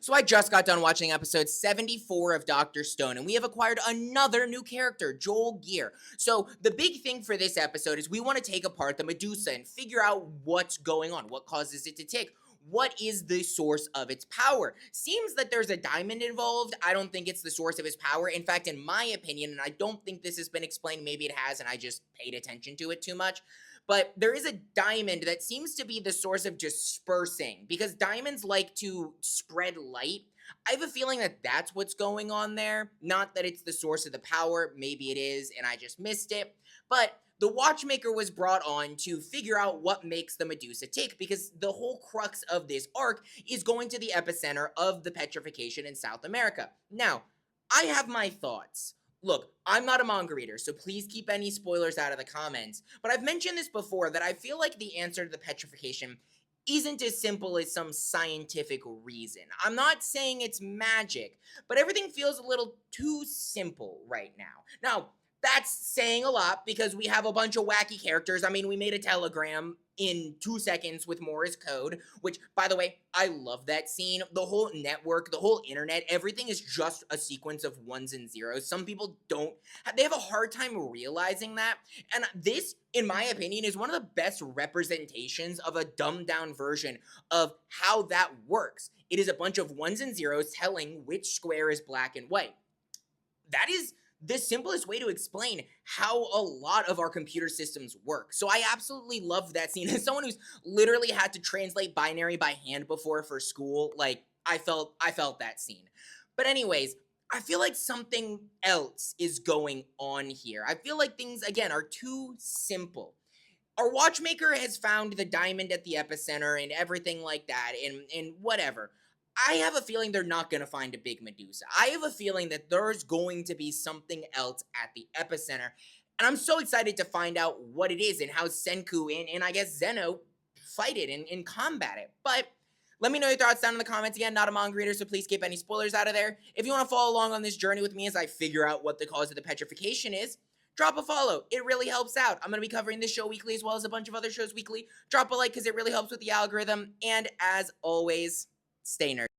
So I just got done watching episode 74 of Doctor Stone, and we have acquired another new character, Joel Gear. So the big thing for this episode is we want to take apart the Medusa and figure out what's going on, what causes it to tick. What is the source of its power? Seems that there's a diamond involved. I don't think it's the source of its power. In fact, in my opinion, and I don't think this has been explained, maybe it has, and I just paid attention to it too much. But there is a diamond that seems to be the source of dispersing because diamonds like to spread light. I have a feeling that that's what's going on there. Not that it's the source of the power. Maybe it is, and I just missed it. But the Watchmaker was brought on to figure out what makes the Medusa tick because the whole crux of this arc is going to the epicenter of the petrification in South America. Now, I have my thoughts. Look, I'm not a manga reader, so please keep any spoilers out of the comments. But I've mentioned this before that I feel like the answer to the petrification isn't as simple as some scientific reason. I'm not saying it's magic, but everything feels a little too simple right now. Now, that's saying a lot because we have a bunch of wacky characters. I mean, we made a telegram in 2 seconds with Morse code, which, by the way, I love that scene. The whole network, the whole internet, everything is just a sequence of ones and zeros. Some people don't, they have a hard time realizing that. And this, in my opinion, is one of the best representations of a dumbed down version of how that works. It is a bunch of ones and zeros telling which square is black and white. That is the simplest way to explain how a lot of our computer systems work. So I absolutely love that scene. As someone who's literally had to translate binary by hand before for school, like I felt that scene. But anyways, I feel like something else is going on here. I feel like things again are too simple. Our watchmaker has found the diamond at the epicenter and everything like that and whatever. I have a feeling they're not going to find a big Medusa. I have a feeling that there's going to be something else at the epicenter. And I'm so excited to find out what it is and how Senku and I guess Zeno fight it and combat it. But let me know your thoughts down in the comments. Again, not a manga reader, so please keep any spoilers out of there. If you want to follow along on this journey with me as I figure out what the cause of the petrification is, drop a follow. It really helps out. I'm going to be covering this show weekly as well as a bunch of other shows weekly. Drop a like because it really helps with the algorithm. And as always, stay nerdy.